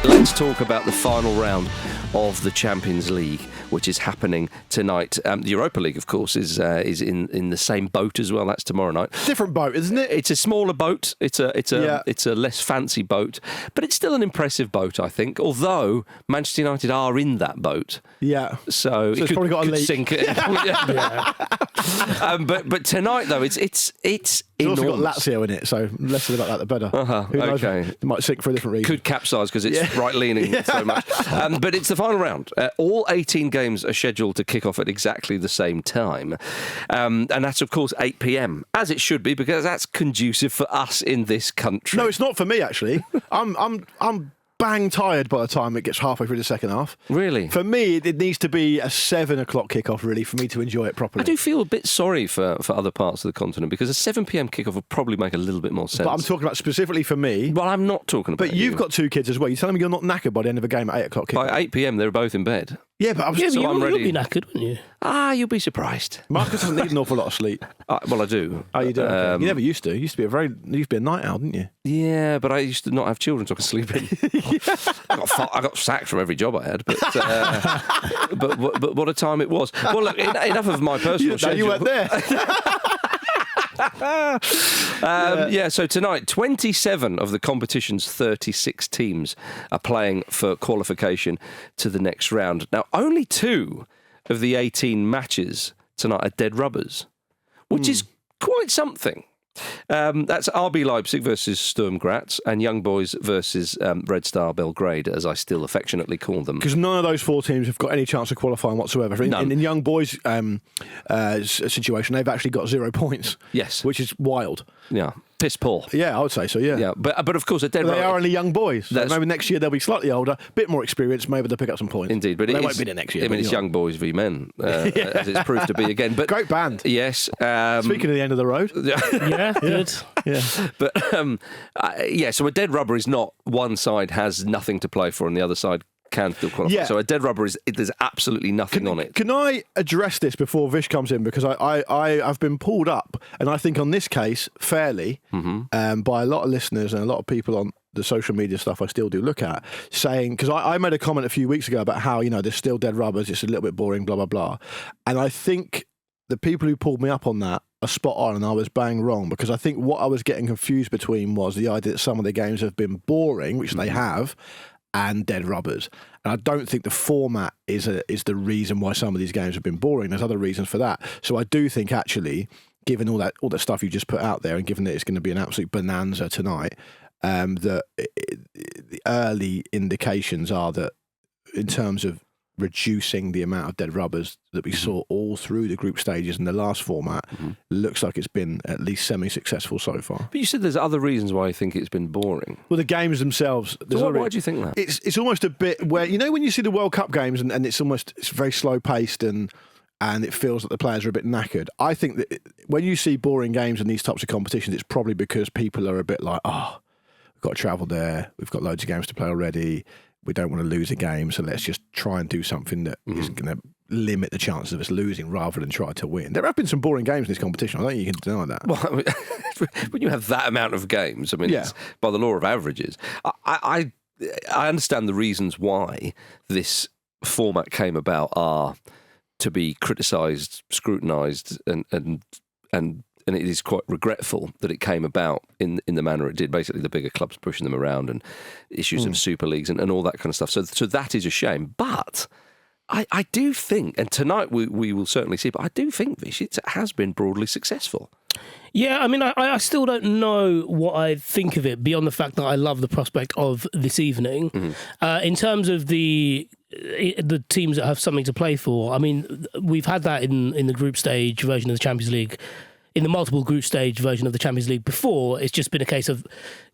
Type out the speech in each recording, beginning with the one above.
Let's talk about the final round of the Champions League, which is happening tonight. The Europa League, of course, is in the same boat as well. That's tomorrow night. Different boat, isn't it? It's a smaller boat. It's a less fancy boat, but it's still an impressive boat, I think. Although Manchester United are in that boat, so it's probably got a leak. Sink it. But tonight, though, it's It's enormous. also got Lazio in it, so less said about that, the better. Who knows? Okay. It might sink for a different reason. Could capsize because it's right-leaning so much. But it's the final round. All 18 games are scheduled to kick off at exactly the same time. And that's, of course, 8 p.m, as it should be, because that's conducive for us in this country. No, it's not for me, actually. I'm bang tired by the time it gets halfway through the second half. Really? For me, it needs to be a 7 o'clock kickoff, really, for me to enjoy it properly. I do feel a bit sorry for other parts of the continent, because a 7 p.m. kickoff would probably make a little bit more sense. But I'm talking about specifically for me. Well, I'm not talking about But you've got 2 kids as well. You're telling me you're not knackered by the end of a game at 8 o'clock kickoff? By 8 p.m, they're both in bed. Yeah, but I'm you'll be knackered, wouldn't you? You'll be surprised. Marcus doesn't need an awful lot of sleep. Well, I do. Oh, you do? Okay. You never used to. You used to be a night owl, didn't you? Yeah, but I used to not have children so I could sleep in. I got sacked from every job I had, but what a time it was. Well, look, enough of my personal schedule. You weren't there. So tonight, 27 of the competition's 36 teams are playing for qualification to the next round. Now, only 2 of the 18 matches tonight are dead rubbers, which is quite something. That's RB Leipzig versus Sturm Graz and Young Boys versus Red Star Belgrade, as I still affectionately call them. Because none of those 4 teams have got any chance of qualifying whatsoever. In Young Boys' situation, they've actually got 0 points. Yes. Which is wild. Yeah. Piss poor. Yeah, I would say so, yeah. Yeah, but of course, a dead rubber. They are only young boys. So maybe next year they'll be slightly older, bit more experienced, maybe they'll pick up some points. Indeed, but they won't be there next year. I mean, it's Young Boys v Men, as it's proved to be again. But great band. Yes. Speaking of the end of the road. Yeah, good. Yeah. But, so a dead rubber is not one side has nothing to play for and the other side can still qualify. Yeah. So a dead rubber there's absolutely nothing on it. Can I address this before Vish comes in? Because I've been pulled up, and I think on this case, fairly, by a lot of listeners and a lot of people on the social media stuff I still do look at, saying, because I made a comment a few weeks ago about how, there's still dead rubbers, it's a little bit boring, blah, blah, blah. And I think the people who pulled me up on that are spot on, and I was bang wrong, because I think what I was getting confused between was the idea that some of the games have been boring, which they have, and dead rubbers. And I don't think the format is the reason why some of these games have been boring. There's other reasons for that. So I do think, actually, given all the stuff you just put out there, and given that it's going to be an absolute bonanza tonight, the early indications are that in terms of reducing the amount of dead rubbers that we saw all through the group stages in the last format, looks like it's been at least semi-successful so far. But you said there's other reasons why you think it's been boring. Well, the games themselves. So why do you think that? It's almost a bit where, when you see the World Cup games and it's very slow paced and it feels that the players are a bit knackered. I think that when you see boring games in these types of competitions, it's probably because people are a bit like, we've got to travel there, we've got loads of games to play already, we don't want to lose a game, so let's just try and do something that isn't going to limit the chances of us losing rather than try to win. There have been some boring games in this competition. I don't think you can deny that. Well, when you have that amount of games, it's by the law of averages. I understand the reasons why this format came about are to be criticised, scrutinised, and it is quite regretful that it came about in the manner it did. Basically, the bigger clubs pushing them around and issues of super leagues and all that kind of stuff. So that is a shame. But I do think, and tonight we will certainly see, but I do think, Vish, it has been broadly successful. Yeah, I mean, I still don't know what I think of it beyond the fact that I love the prospect of this evening. In terms of the teams that have something to play for, I mean, we've had that in the group stage version of the Champions League, in the multiple group stage version of the Champions League before. It's just been a case of,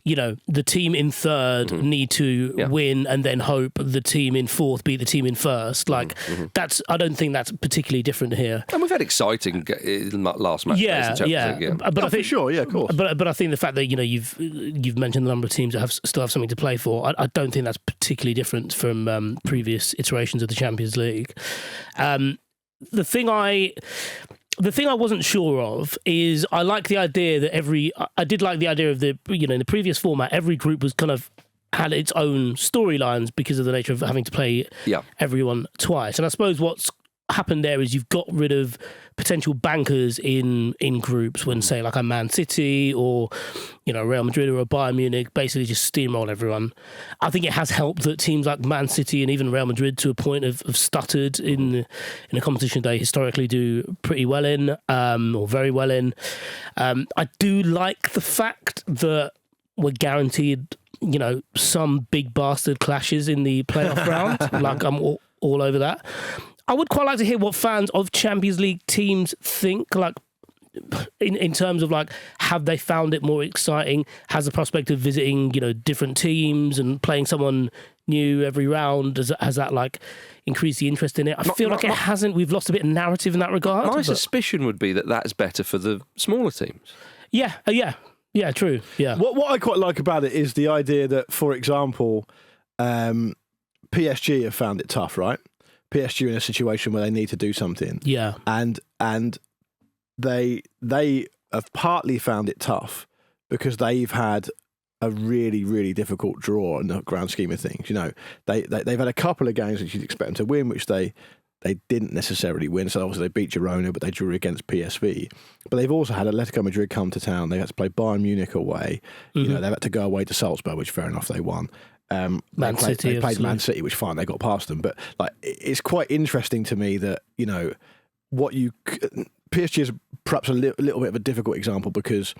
the team in third need to win and then hope the team in fourth beat the team in first. Like, I don't think that's particularly different here. And we've had exciting last match. Yeah. But I think, sure, yeah, of course. But I think the fact that, you've mentioned the number of teams that still have something to play for, I don't think that's particularly different from previous iterations of the Champions League. The thing I wasn't sure of is I like the idea that I did like the idea of in the previous format, every group was kind of had its own storylines because of the nature of having to play everyone twice. And I suppose what's happened there is you've got rid of potential bankers in groups when, say, like a Man City or, you know, Real Madrid or a Bayern Munich basically just steamroll everyone. I think it has helped that teams like Man City and even Real Madrid to a point have stuttered in a competition they historically do pretty well in, or very well in. I do like the fact that we're guaranteed, you know, some big bastard clashes in the playoff round. Like, I'm all over that. I would quite like to hear what fans of Champions League teams think, like, in terms of, like, have they found it more exciting? Has the prospect of visiting, you know, different teams and playing someone new every round, has that, like, increased the interest in it? I feel like it hasn't. We've lost a bit of narrative in that regard. My suspicion would be that that's better for the smaller teams. Yeah, true. Yeah. What I quite like about it is the idea that, for example, PSG have found it tough, right? PSG are in a situation where they need to do something. Yeah. And they have partly found it tough because they've had a really, really difficult draw in the grand scheme of things. You know, they've had a couple of games which you'd expect them to win, which they didn't necessarily win. So obviously they beat Girona, but they drew against PSV. But they've also had Atletico Madrid come to town. They had to play Bayern Munich away. Mm-hmm. You know, they've had to go away to Salzburg, which fair enough, they won. They played Man City, which fine, they got past them. But like, it's quite interesting to me that, you know, PSG is perhaps a little bit of a difficult example because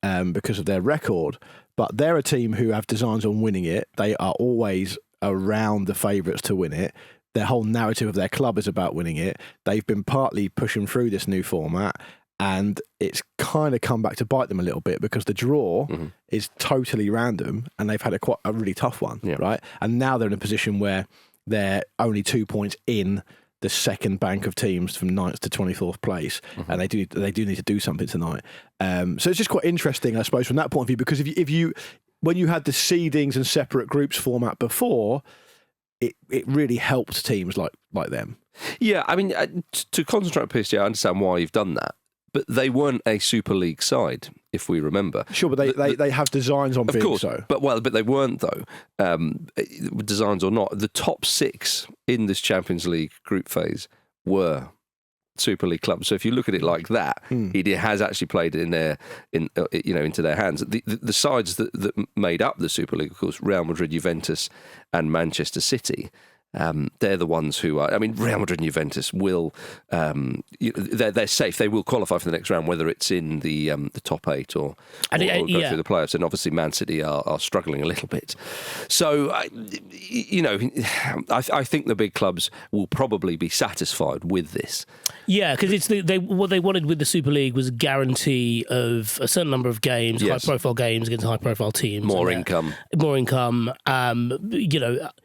of their record, but they're a team who have designs on winning it. They are always around the favourites to win it. Their whole narrative of their club is about winning it. They've been partly pushing through this new format, and it's kind of come back to bite them a little bit because the draw is totally random, and they've had a really tough one, right? And now they're in a position where they're only 2 points in the second bank of teams from 9th to 24th place, and they do need to do something tonight. So it's just quite interesting, I suppose, from that point of view, because when you had the seedings and separate groups format before, it really helped teams like them. Yeah, I mean, to concentrate on PSG, I understand why you've done that. But they weren't a Super League side, if we remember. Sure, but they have designs on being so. But they weren't, though. Designs or not, the top 6 in this Champions League group phase were Super League clubs. So if you look at it like that, it has actually played into their hands. The sides that made up the Super League, of course, Real Madrid, Juventus, and Manchester City. They're the ones who are. I mean, Real Madrid and Juventus will. They're safe. They will qualify for the next round, whether it's in the top 8 or go through the playoffs. And obviously, Man City are struggling a little bit. So, I think the big clubs will probably be satisfied with this. Yeah, because it's what they wanted with the Super League was a guarantee of a certain number of games, high-profile games against high-profile teams, more income.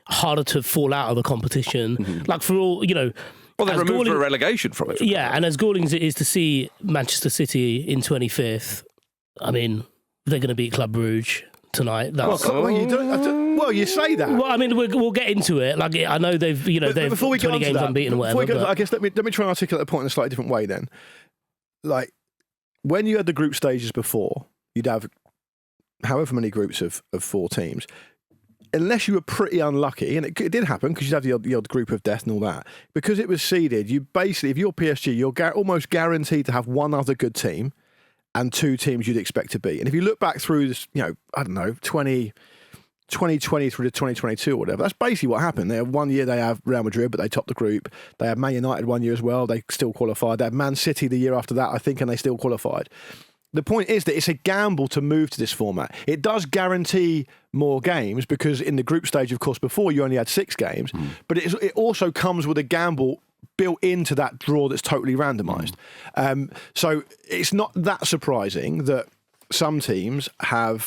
Harder to fall out of the competition. Like for all, well, they removed a relegation from it. And as galling as it is to see Manchester City in 25th, I mean, they're going to beat Club Brugge tonight. You say that. Well, I mean, we'll get into it. Like, I know they've 20 games unbeaten or whatever. I guess let me try and articulate the point in a slightly different way then. Like, when you had the group stages before, you'd have however many groups of 4 teams. Unless you were pretty unlucky, and it did happen because you'd have the odd group of death and all that, because it was seeded, you basically, if you're PSG, you're almost guaranteed to have one other good team and 2 teams you'd expect to beat. And if you look back through this, 2020 through to 2022 or whatever, that's basically what happened. They have 1 year, they have Real Madrid, but they topped the group. They had Man United 1 year as well, they still qualified. They had Man City the year after that, I think, and they still qualified. The point is that it's a gamble to move to this format. It does guarantee more games because in the group stage, of course, before you only had 6 games, but it also comes with a gamble built into that draw that's totally randomised. So it's not that surprising that some teams are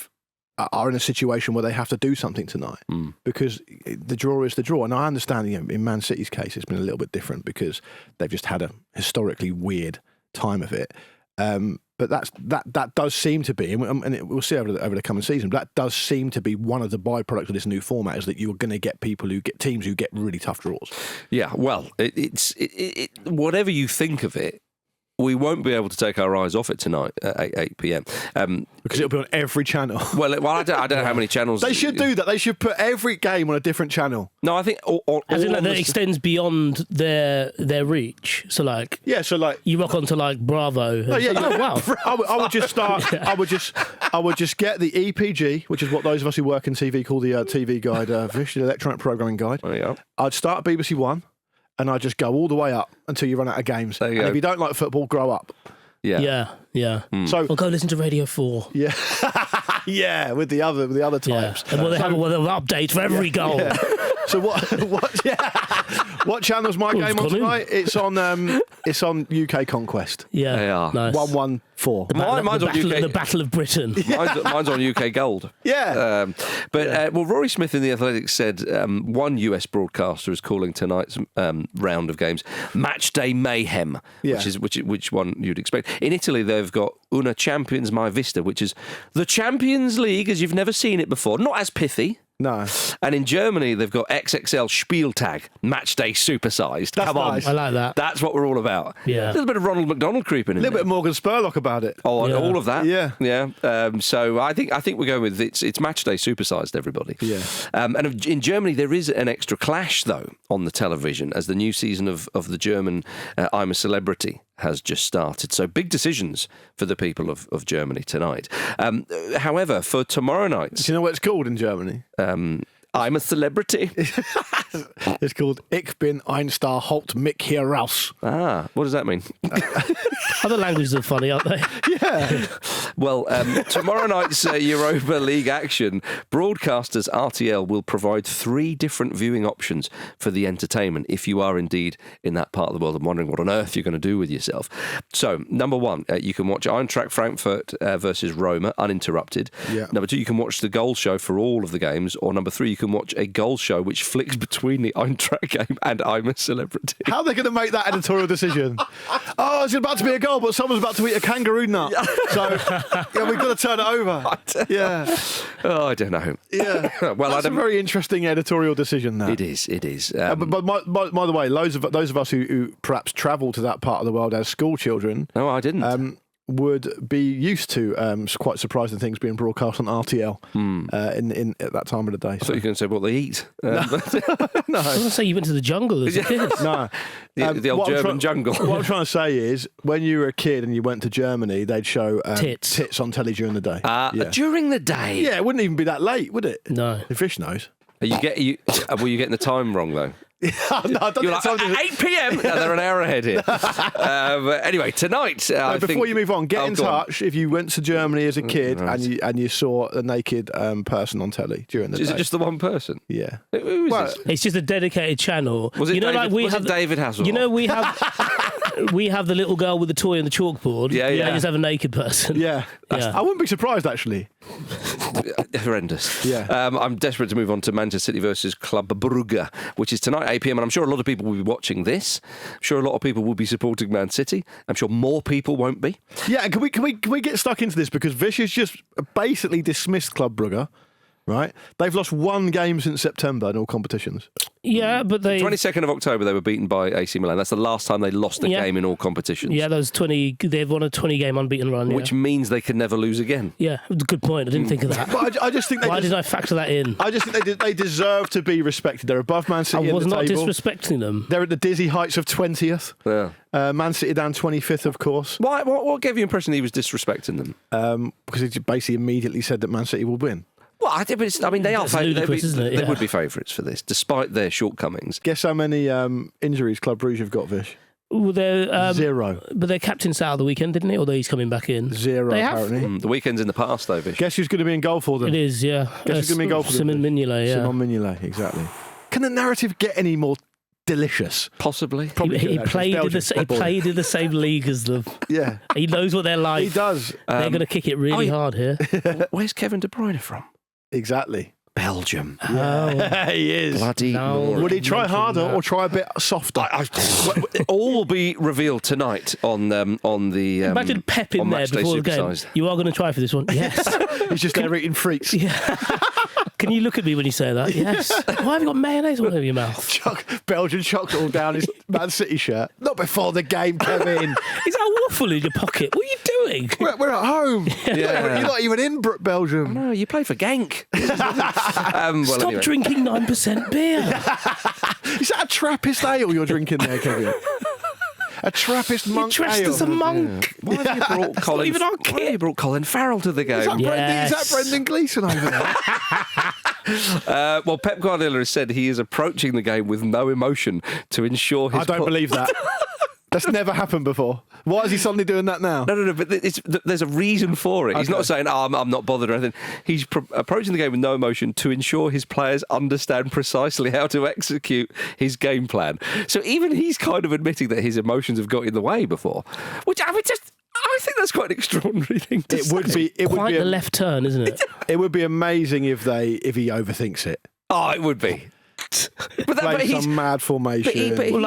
in a situation where they have to do something tonight because the draw is the draw. And I understand in Man City's case, it's been a little bit different because they've just had a historically weird time of it. But that does seem to be, and we'll see over the coming season, but that does seem to be one of the byproducts of this new format is that you're going to get teams who get really tough draws. Yeah, well, it's whatever you think of it, we won't be able to take our eyes off it tonight at 8 p.m. Because it'll be on every channel. Well, I don't know how many channels. They should do that. They should put every game on a different channel. No, I think as in, like, that extends beyond their reach. So like, you rock onto like Bravo. Wow. I would just start. I would just get the EPG, which is what those of us who work in TV call the TV guide, Vish, the electronic programming guide. Oh, yeah. I'd start at BBC One, and I'd just go all the way up until you run out of games. And if you don't like football, grow up. Yeah. So I'll go listen to Radio 4. Yeah, yeah, with the other types. And they have an update for every goal. Yeah. So what channel's my game on tonight? It's on UK Conquest. Yeah, they are. Nice. 114. The Battle of Britain. Mine's on UK Gold. Yeah. Well, Rory Smith in The Athletic said one US broadcaster is calling tonight's round of games Match Day Mayhem, which one you'd expect. In Italy, they've got Una Champions Mai Vista, which is the Champions League as you've never seen it before. Not as pithy. No. And in Germany, they've got XXL Spieltag, Match Day Supersized. That's Come on. nice. I like that. That's what we're all about. Yeah. A little bit of Ronald McDonald creeping in. A little bit of Morgan Spurlock about it. Oh, and all of that. Yeah. Yeah. So I think we're going with it's Match Day Supersized, everybody. Yeah. And in Germany, there is an extra clash, though, on the television as the new season of the German I'm a Celebrity has just started. So big decisions for the people of Germany tonight. However, for tomorrow night... Do you know what it's called in Germany? I'm a Celebrity. It's called Ich bin ein Star, halt mich hier raus. Ah, what does that mean? Other languages are funny, aren't they? Yeah. Well, tomorrow night's Europa League action, broadcasters RTL will provide 3 different viewing options for the entertainment if you are indeed in that part of the world and wondering what on earth you're going to do with yourself. So, number 1, you can watch Eintracht Frankfurt versus Roma uninterrupted. Yeah. Number 2, you can watch the goal show for all of the games. Or number 3, you can watch a goal show which flicks between the Eintracht game and I'm a Celebrity. How are they going to make that editorial decision? Oh, it's about to be a goal, but someone's about to eat a kangaroo nut. So, we've got to turn it over. Yeah. Oh, I don't know. Yeah. Well, that's a very interesting editorial decision, that. It is. But by the way, those of us who perhaps travel to that part of the world as school children... No, I didn't. Would be used to quite surprising things being broadcast on RTL in at that time of the day. I thought you were going to say what they eat. No. I was going to say you went to the jungle as a kid. No. The old German jungle. What I'm trying to say is, when you were a kid and you went to Germany, they'd show tits on telly during the day. During the day? Yeah, it wouldn't even be that late, would it? No. The Fish knows. Were you getting the time wrong, though? No, I don't You're like, at 8 p.m. No, they're an hour ahead here. But anyway, tonight... before you move on, get in touch if you went to Germany as a kid and you saw a naked person on telly during the day. Is it just the one person? Yeah. Who is this? It's just a dedicated channel. Was it David Hasselhoff? You know, we have the little girl with the toy and the chalkboard. Yeah. They just have a naked person. Yeah. I wouldn't be surprised, actually. Horrendous. Yeah. I'm desperate to move on to Manchester City versus Club Brugge, which is tonight 8 p.m. and I'm sure a lot of people will be watching this. I'm sure a lot of people will be supporting Man City. I'm sure more people won't be. Yeah, can we get stuck into this, because Vish has just basically dismissed Club Brugge, right? They've lost 1 game since September in all competitions. Yeah, but they... 22nd of October, they were beaten by AC Milan. That's the last time they lost a game in all competitions. Yeah, they've won a 20-game unbeaten run. Which means they can never lose again. Yeah, good point. I didn't think of that. But I just think why did I factor that in? I just think they deserve to be respected. They're above Man City. I was not table. Disrespecting them. They're at the dizzy heights of 20th. Yeah. Man City down 25th, of course. What gave you the impression he was disrespecting them? Because he basically immediately said that Man City will win. Well, I mean, they are ludicrous, isn't it? They would be favourites for this, despite their shortcomings. Guess how many injuries Club Brugge have got, Vish? Well, they're 0. But their captain's out of the weekend, didn't he? Although he's coming back in. 0, they apparently. The weekend's in the past, though, Vish. Guess who's going to be in goal for them? It is, yeah. Guess who's going to be in goal for them? Simon Mignolet, yeah. Simon Mignolet, exactly. Can the narrative get any more delicious? Possibly. He played in the same league as them. Yeah. He knows what they're like. He does. They're going to kick it really hard here. Where's Kevin De Bruyne from? Exactly. Belgium. Oh. He is. Bloody No. Would he try harder or try a bit softer? All will be revealed tonight on the. Imagine Pep in there before the game. You are going to try for this one? Yes. He's just there eating freaks. Yeah. Can you look at me when you say that? Yes. Why have you got mayonnaise all over your mouth? Belgian chocolate all down his Man City shirt. Not before the game, Kevin. Is that a waffle in your pocket? What are you doing? We're at home. You're not even in Belgium. No, you play for Genk. Stop drinking 9% beer. Is that a Trappist ale you're drinking there, Kevin? A Trappist monk You're dressed ale. as a monk. Why have you brought Colin? even our Why have you brought Colin Farrell to the game? Is that Brendan Gleeson over there? Well, Pep Guardiola has said he is approaching the game with no emotion to ensure his. I don't believe that. That's never happened before. Why is he suddenly doing that now? No, but there's a reason for it. He's not saying, I'm not bothered or anything. He's approaching the game with no emotion to ensure his players understand precisely how to execute his game plan. So even he's kind of admitting that his emotions have got in the way before, which I think that's quite an extraordinary thing to say. It would Quite be the left turn, isn't it? It would be amazing if he overthinks it. Oh, it would be. Play some mad formation, Or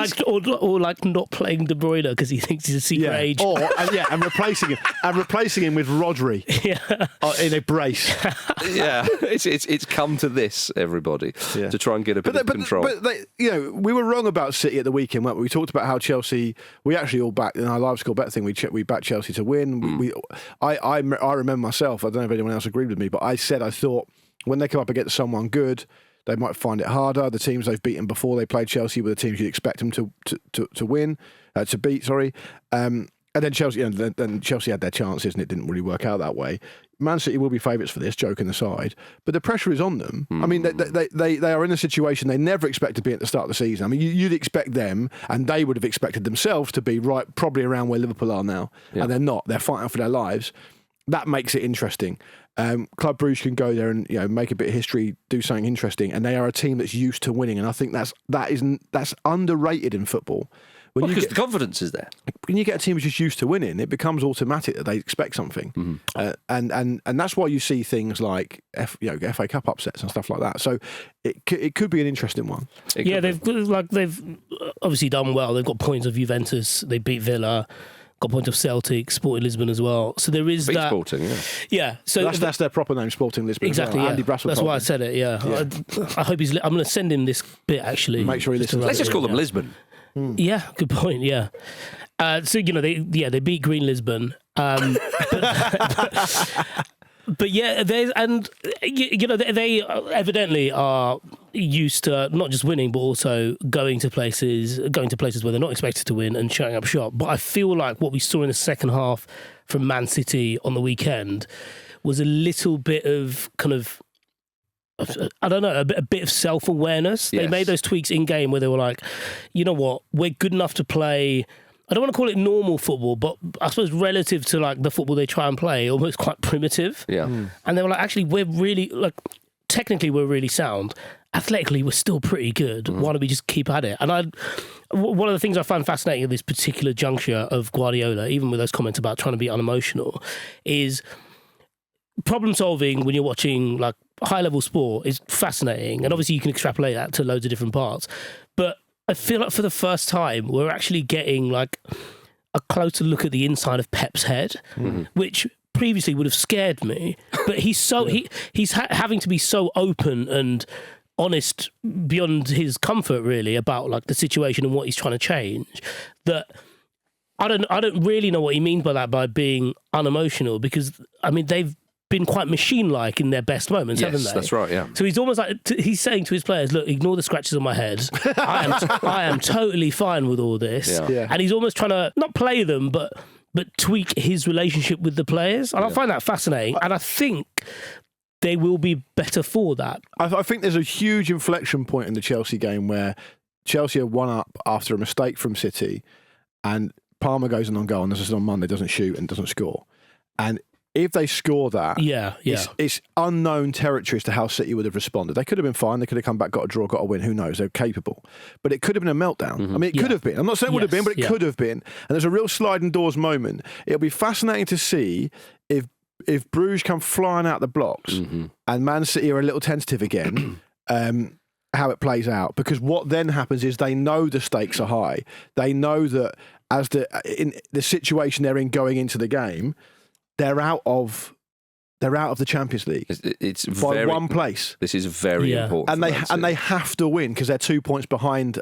like not playing De Bruyne because he thinks he's a secret agent. And replacing him with Rodri, in a brace. Yeah, it's come to this, everybody, to try and get a bit of control. But we were wrong about City at the weekend, weren't we? We talked about how Chelsea. We actually all backed in our live score bet thing. We backed Chelsea to win. I remember myself. I don't know if anyone else agreed with me, but I said I thought when they come up against someone good, they might find it harder. The teams they've beaten before they played Chelsea were the teams you'd expect them to beat. And then Chelsea, then Chelsea had their chances, and it didn't really work out that way. Man City will be favourites for this, joking aside, but the pressure is on them. I mean, they are in a situation they never expected to be at the start of the season. I mean, you'd expect them, and they would have expected themselves to be probably around where Liverpool are now, and they're not. They're fighting for their lives. That makes it interesting. Club Brugge can go there and make a bit of history, do something interesting, and they are a team that's used to winning. And I think that's underrated in football. Because the confidence is there. When you get a team that's just used to winning, it becomes automatic that they expect something, and that's why you see things like FA Cup upsets and stuff like that. So it could be an interesting one. They've obviously done well. They've got points of Juventus. They beat Villa. Got points of Celtic, Sporting Lisbon as well. So there is that. Sporting, yeah. So that's their proper name, Sporting Lisbon. Exactly. Well. Yeah. Andy Brassel. That's why I said it. Yeah. I hope he's. I'm going to send him this bit actually. Make sure he listens. Let's just call them Lisbon. Yeah. Good point. Yeah. So they beat Green Lisbon. But yeah, they evidently are used to not just winning, but also going to places where they're not expected to win and shutting up shop. But I feel like what we saw in the second half from Man City on the weekend was a little bit of kind of, I don't know, a bit of self-awareness. Yes. They made those tweaks in game where they were like, you know what, we're good enough to play. I don't want to call it normal football, but I suppose relative to like the football they try and play, almost quite primitive. Yeah. And they were like, actually, we're really, like, technically we're really sound. Athletically, we're still pretty good. Why don't we just keep at it? And one of the things I find fascinating at this particular juncture of Guardiola, even with those comments about trying to be unemotional, is problem solving when you're watching like high-level sport is fascinating. And obviously you can extrapolate that to loads of different parts. But I feel like for the first time, we're actually getting like a closer look at the inside of Pep's head, which previously would have scared me. But he's so he's having to be so open and honest beyond his comfort, really, about like the situation and what he's trying to change. That I don't really know what he means by that, by being unemotional, because I mean they've been quite machine-like in their best moments, haven't they? That's right, yeah. So he's almost like, he's saying to his players, look, ignore the scratches on my head. I am totally fine with all this. Yeah. And he's almost trying to, not play them, but tweak his relationship with the players. And I find that fascinating. And I think they will be better for that. I think there's a huge inflection point in the Chelsea game where Chelsea are 1-up after a mistake from City, and Palmer goes on goal, and this is on Monday, doesn't shoot and doesn't score. And if they score that, it's unknown territory as to how City would have responded. They could have been fine. They could have come back, got a draw, got a win. Who knows? They're capable. But it could have been a meltdown. I mean, it could have been. I'm not saying it would have been, but it could have been. And there's a real sliding doors moment. It'll be fascinating to see if Bruges come flying out the blocks and Man City are a little tentative again, how it plays out. Because what then happens is they know the stakes are high. They know that in the situation they're in going into the game, they're out of They're out of the Champions League. It's by very, one place. This is very important. And they have to win because they're 2 points behind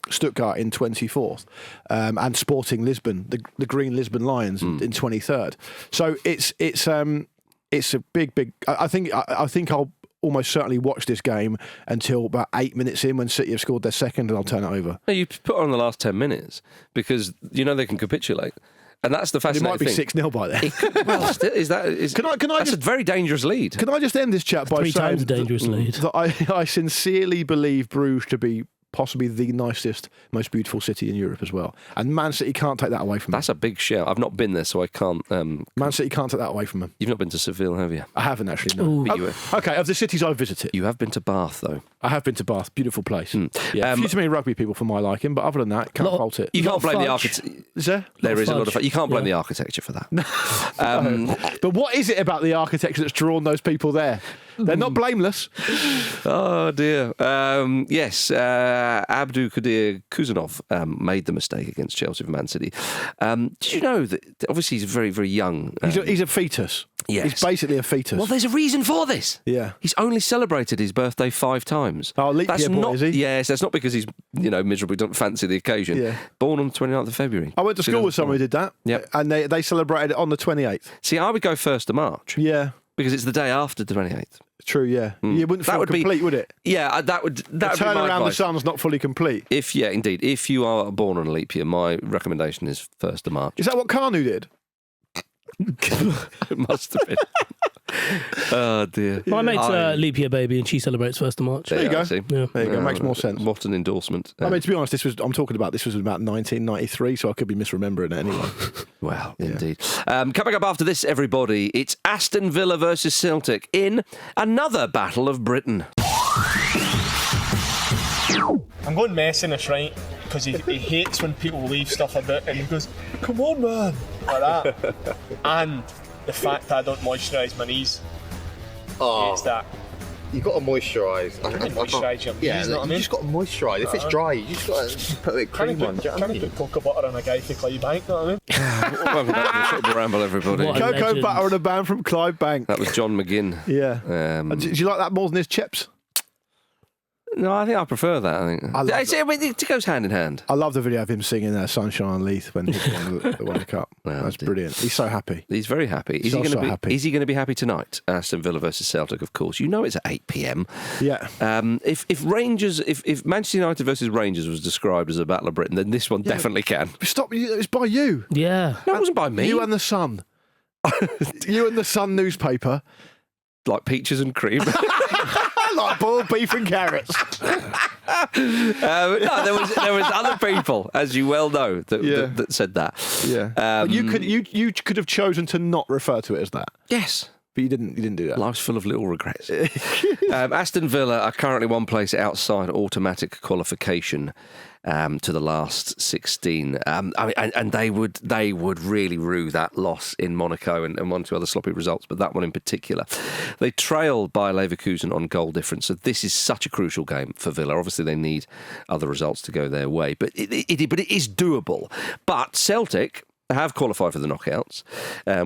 Stuttgart in 24th and Sporting Lisbon, the Green Lisbon Lions in 23rd. So it's a big. I think I'll almost certainly watch this game until about 8 minutes in when City have scored their second, and I'll turn it over. No, you put on the last 10 minutes because you know they can capitulate. And that's the fascinating thing. It might be 6-0 by then. That's a very dangerous lead. Can I just end this chat by Three saying times a dangerous lead. that I sincerely believe Bruges to be possibly the nicest, most beautiful city in Europe as well. And Man City can't take that away from them. That's a big shout. I've not been there, so I can't... Man City can't take that away from them. You've not been to Seville, have you? I haven't actually, no. Okay, of the cities I've visited. You have been to Bath, though. I have been to Bath. Beautiful place. Yeah, a few too many rugby people for my liking, but other than that, can't fault it. You can't blame the architecture. Is there? There is a lot of... You can't blame the architecture for that. But what is it about the architecture that's drawn those people there? They're not blameless. Oh, dear. Yes, Abdou Kadir Kuzanov made the mistake against Chelsea for Man City. Did you know that obviously he's very, very young? He's a fetus. Yes. He's basically a fetus. Well, there's a reason for this. Yeah. He's only celebrated his birthday 5 times. Oh, leap year boy, is he? Yes, that's not because he's, miserable, don't fancy the occasion. Yeah. Born on the 29th of February. I went to school with someone who did that. Yep. And they celebrated it on the 28th. See, I would go 1st of March. Yeah. Because it's the day after the 28th. True, yeah. You wouldn't feel complete, would it? Yeah, that would be my turn around advice. the sun's not fully complete. Indeed. If you are born on a leap year, my recommendation is 1st of March. Is that what Kanu did? It must have been. Oh, dear. My mate's a leap year baby and she celebrates 1st of March. There you go. Yeah. There you go. Makes more sense. What an endorsement. I mean, to be honest, this was about 1993, so I could be misremembering it anyway. Well, indeed. Coming up after this, everybody, it's Aston Villa versus Celtic in another Battle of Britain. I'm going messing this, right? Because he hates when people leave stuff about and he goes, "Come on, man," like that. And the fact that I don't moisturise my knees. Oh, Hates that. You've got to moisturise. Moisturise your knees, you know what I mean? You just got to moisturise. If it's dry, you just got to put a bit of cream on. Can I put cocoa butter on a guy for Clydebank, you know what I mean? Welcome back to the Football Ramble, everybody. What a Cocoa legend. butter and a band from Clydebank. That was John McGinn. Yeah. Do you like that more than his chips? No, I think I prefer that. It goes hand in hand. I love the video of him singing Sunshine on Leith when he won the World Cup. That's brilliant. He's so happy. He's very happy. Is he going to be happy tonight? Aston Villa versus Celtic, of course. You know it's at 8 p.m. Yeah. If Manchester United versus Rangers was described as a Battle of Britain, then this one definitely can. Stop! It's by you. Yeah. No, it wasn't by me. You and the Sun. You and the Sun newspaper. Like peaches and cream. Like boiled beef and carrots. No, there was other people, as you well know, that said that. Yeah. You could have chosen to not refer to it as that. Yes. But you didn't do that. Life's full of little regrets. Aston Villa are currently one place outside automatic qualification to the last 16. And they would really rue that loss in Monaco and one or two other sloppy results, but that one in particular. They trailed by Leverkusen on goal difference, so this is such a crucial game for Villa. Obviously, they need other results to go their way, but it is doable. But Celtic have qualified for the knockouts,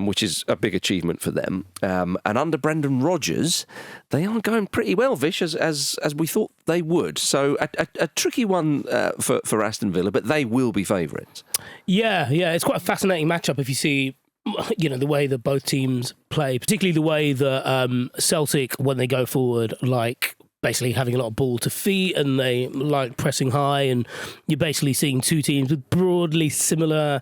which is a big achievement for them. And under Brendan Rodgers, they are going pretty well, Vish, as we thought they would. So a tricky one for Aston Villa, but they will be favourites. Yeah. It's quite a fascinating matchup if you see, the way that both teams play, particularly the way that Celtic, when they go forward, like basically having a lot of ball to feet and they like pressing high, and you're basically seeing two teams with broadly similar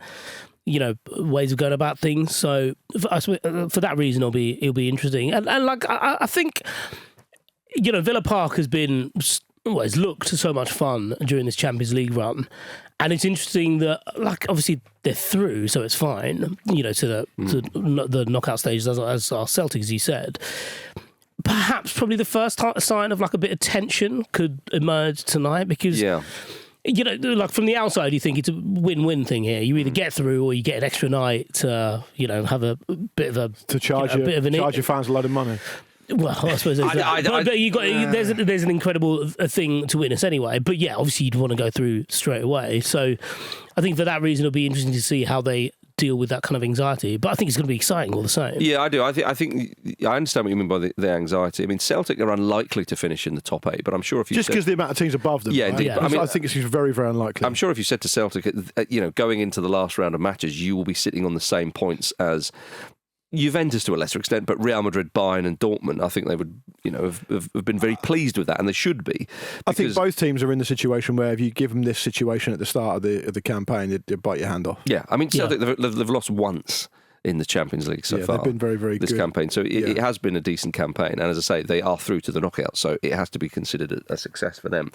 ways of going about things. So for that reason, it'll be interesting. And I think, Villa Park has been, it's looked so much fun during this Champions League run. And it's interesting that, obviously they're through, so it's fine, to the knockout stages as our Celtics, as you said. Perhaps probably the first sign of a bit of tension could emerge tonight because... Yeah. From the outside, you think it's a win-win thing here. You either get through or you get an extra night to, have a bit of a... To charge your fans a lot of money. Well, I suppose there's there's an incredible thing to witness anyway. But yeah, obviously you'd want to go through straight away. So I think for that reason, it'll be interesting to see how they deal with that kind of anxiety. But I think it's going to be exciting all the same. Yeah, I do. I think I understand what you mean by the anxiety. I mean, Celtic are unlikely to finish in the top 8, but I'm sure if you just because the amount of teams above them. Yeah, right? indeed. Yeah. I mean, I think it's very, very unlikely. I'm sure if you said to Celtic, going into the last round of matches, you will be sitting on the same points as Juventus to a lesser extent, but Real Madrid, Bayern and Dortmund, I think they would, have been very pleased with that, and they should be. I think both teams are in the situation where if you give them this situation at the start of the campaign, they'd bite your hand off. Yeah, I mean, Celtic, they've lost once in the Champions League so far. They've been very, very this good. campaign. So it has been a decent campaign. And as I say, they are through to the knockout. So it has to be considered a success for them.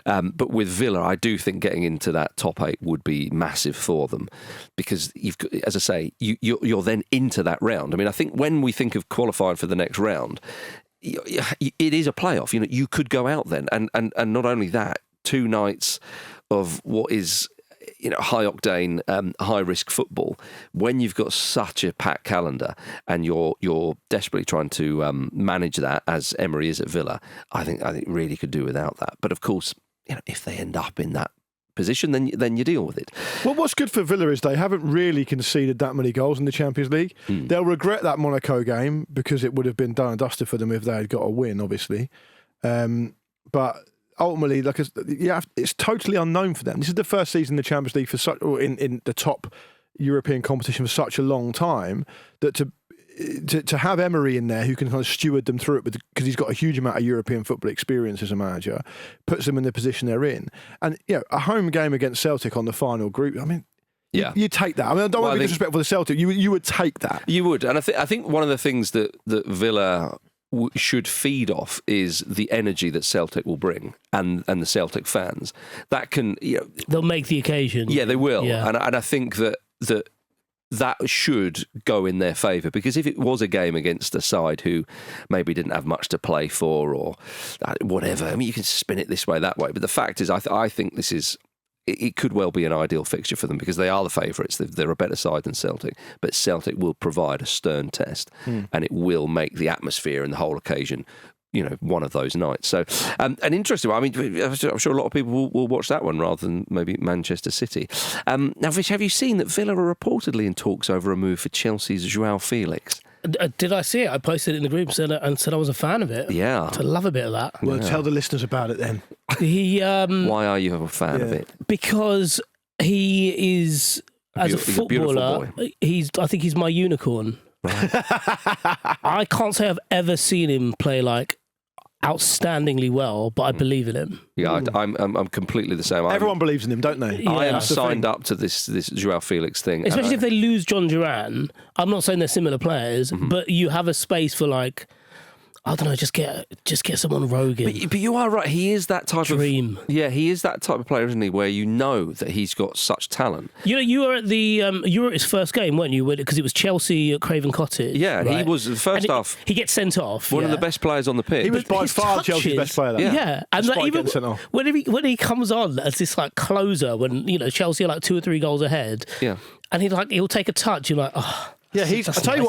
But with Villa, I do think getting into that top 8 would be massive for them because you've got, as I say, you're then into that round. I mean, I think when we think of qualifying for the next round, it is a playoff. You could go out then. And not only that, 2 nights of what is high octane, high risk football. When you've got such a packed calendar and you're desperately trying to manage that, as Emery is at Villa, I think really could do without that. But of course, if they end up in that position, then you deal with it. Well, what's good for Villa is they haven't really conceded that many goals in the Champions League. They'll regret that Monaco game because it would have been done and dusted for them if they had got a win, obviously. But ultimately, it's totally unknown for them. This is the first season in the Champions League in the top European competition for such a long time that to have Emery in there who can kind of steward them through it because he's got a huge amount of European football experience as a manager, puts them in the position they're in. And a home game against Celtic on the final group, I mean, you take that. I mean, I don't want to be disrespectful to Celtic. You would take that. You would, and I think one of the things that Villa should feed off is the energy that Celtic will bring and the Celtic fans. That can they'll make the occasion. Yeah, they will. Yeah. And I think that should go in their favour because if it was a game against a side who maybe didn't have much to play for or whatever, I mean, you can spin it this way, that way. But the fact is, I think this is. It could well be an ideal fixture for them because they are the favourites. They're a better side than Celtic, but Celtic will provide a stern test and it will make the atmosphere and the whole occasion, one of those nights. So, an interesting one. I mean, I'm sure a lot of people will watch that one rather than maybe Manchester City. Now, Vish, have you seen that Villa are reportedly in talks over a move for Chelsea's João Felix? Did I see it? I posted it in the group and said I was a fan of it. Yeah. I love a bit of that. Well, tell the listeners about it then. Why are you a fan of it? Because he is, as a footballer, I think he's my unicorn. Right. I can't say I've ever seen him play outstandingly well, but I believe in him. Yeah, I'm completely the same. Everyone believes in him, don't they? Yeah. I am signed up to this João Felix thing. Especially if they lose John Duran. I'm not saying they're similar players, but you have a space for I don't know, just get someone rogue in. But you are right. He is that type Dream. Yeah, he is that type of player, isn't he? Where that he's got such talent. You were at his first game, weren't you? Because it was Chelsea at Craven Cottage. Yeah, right? he was the first half. He gets sent off. One of the best players on the pitch. He was by far Chelsea's best player. Yeah, and even sent off. when he comes on as this closer, when Chelsea are 2 or 3 goals ahead. Yeah, and he'll take a touch. You're like, oh. Yeah, I'll tell you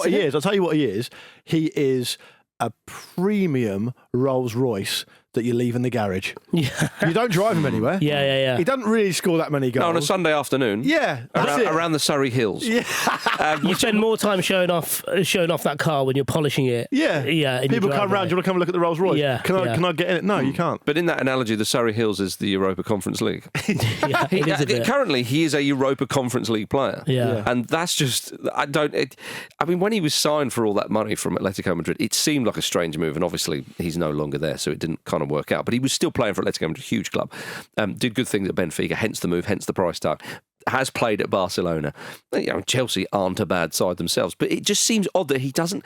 what he is. He is a premium Rolls Royce that you leave in the garage. Yeah. You don't drive him anywhere. Yeah. He doesn't really score that many goals. No, on a Sunday afternoon. Yeah, around the Surrey Hills. Yeah. You spend more time showing off that car when you're polishing it. Yeah. People come round. Do you want to come and look at the Rolls Royce? Yeah. Can I get in it? No, you can't. But in that analogy, the Surrey Hills is the Europa Conference League. Yeah, it is a bit. Currently, he is a Europa Conference League player. Yeah. And that's just, when he was signed for all that money from Atletico Madrid, it seemed like a strange move. And obviously, he's no longer there, so it didn't kind of work out. But he was still playing for Atletico Madrid, huge club. Did good things at Benfica, hence the move, hence the price tag. Has played at Barcelona. Chelsea aren't a bad side themselves, but it just seems odd that he doesn't.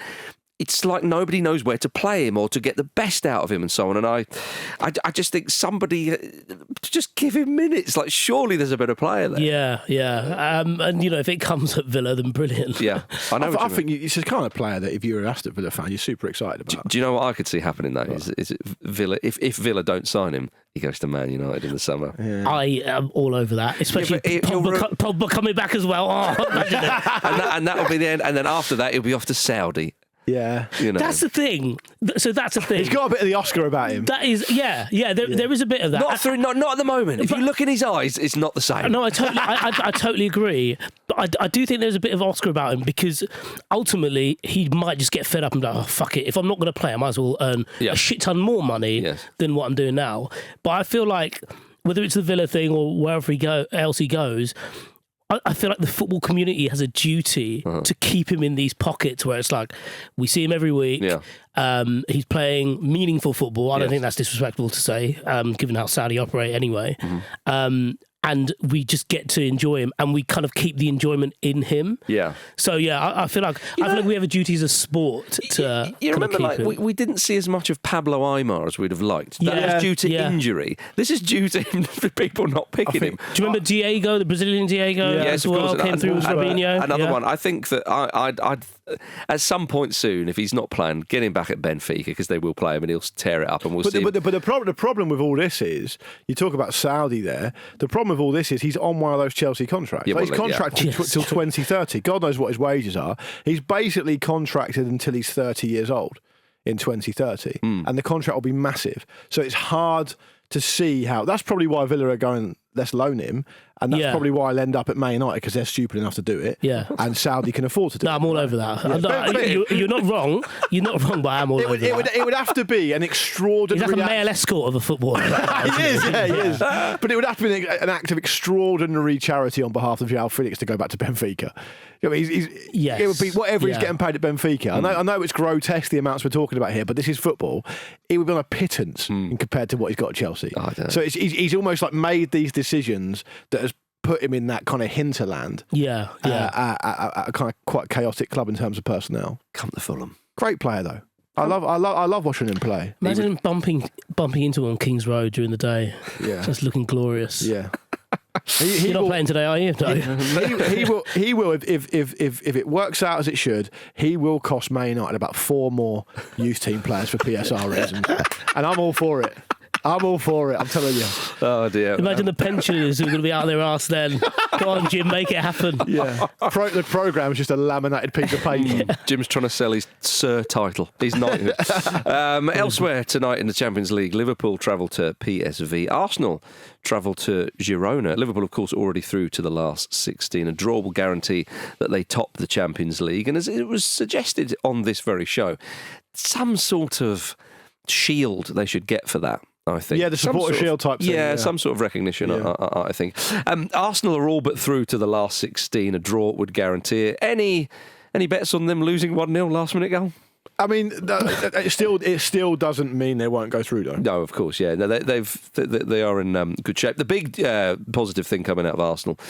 It's like nobody knows where to play him or to get the best out of him and so on. And I just think somebody just give him minutes. Surely there's a better player there. Yeah. And if it comes at Villa, then brilliant. Yeah, I know. I think it's the kind of player that if you're an Aston Villa fan, you're super excited about. Do you know what I could see happening though? Is it Villa? If Villa don't sign him, he goes to Man United in the summer. Yeah. I am all over that, especially Pogba coming back as well. Oh, and that'll be the end. And then after that, he'll be off to Saudi. Yeah. You know. That's the thing. So that's the thing. He's got a bit of the Oscar about him. That is, there is a bit of that. Not at the moment. If you look in his eyes, it's not the same. No, I totally agree. But I do think there's a bit of Oscar about him because ultimately he might just get fed up and be like, oh, fuck it. If I'm not going to play, I might as well earn a shit ton more money than what I'm doing now. But I feel like whether it's the Villa thing or wherever else he goes, I feel like the football community has a duty to keep him in these pockets where it's like we see him every week. Yeah. He's playing meaningful football. I don't think that's disrespectful to say, given how Saudi operate anyway. Mm-hmm. And we just get to enjoy him, and we kind of keep the enjoyment in him. Yeah. So I feel like we have a duty as a sport to. You remember, like we didn't see as much of Pablo Aimar as we'd have liked. That was due to injury. This is due to people not picking him. Do you remember Diego, the Brazilian Diego? Yes, as well, of course. Came through with Robinho. Another one. I think that I'd at some point soon, if he's not playing, get him back at Benfica because they will play him and he'll tear it up, and we'll see. But the problem with all this is, you talk about Saudi there. The problem with all this is he's on one of those Chelsea contracts. He's contracted till 2030. God knows what his wages are. He's basically contracted until he's 30 years old in 2030, and the contract will be massive. So it's hard to see how. That's probably why Villa are going, let's loan him. And that's probably why I'll end up at Man United, because they're stupid enough to do it. Yeah. And Saudi can afford to do it. No, I'm all over that. You're not wrong. You're not wrong, but I'm all over that. It would have to be an extraordinary... He's like a male escort of a footballer. He is. But it would have to be an act of extraordinary charity on behalf of João Felix to go back to Benfica. I mean, it would be whatever he's getting paid at Benfica. I know it's grotesque, the amounts we're talking about here, but this is football. It would be on a pittance compared to what he's got at Chelsea. So he's almost like made these decisions that has put him in that kind of hinterland. A kind of quite chaotic club in terms of personnel. Come to Fulham. Great player though. I love watching him play. Imagine him bumping into him on King's Road during the day. Yeah, just looking glorious. Yeah. You're not playing today, are you? He will if it works out as it should. He will cost Man United about 4 more youth team players for PSR reasons, and I'm all for it. I'm telling you. Oh dear. Imagine the pensioners who are going to be out their arse then. Go on, Jim, make it happen. Yeah. The programme is just a laminated piece of paper. Yeah. Jim's trying to sell his Sir title. He's knighthood. Elsewhere tonight in the Champions League, Liverpool travel to PSV. Arsenal travel to Girona. Liverpool, of course, already through to the last 16. A draw will guarantee that they top the Champions League. And as it was suggested on this very show, some sort of shield they should get for that. I think. Yeah, the supporter shield type thing. Yeah, some sort of recognition, I think. Arsenal are all but through to the last 16. A draw would guarantee it. Any bets on them losing 1-0 last minute goal? I mean, it still doesn't mean they won't go through, though. No, of course, yeah. No, they are in good shape. The big positive thing coming out of Arsenal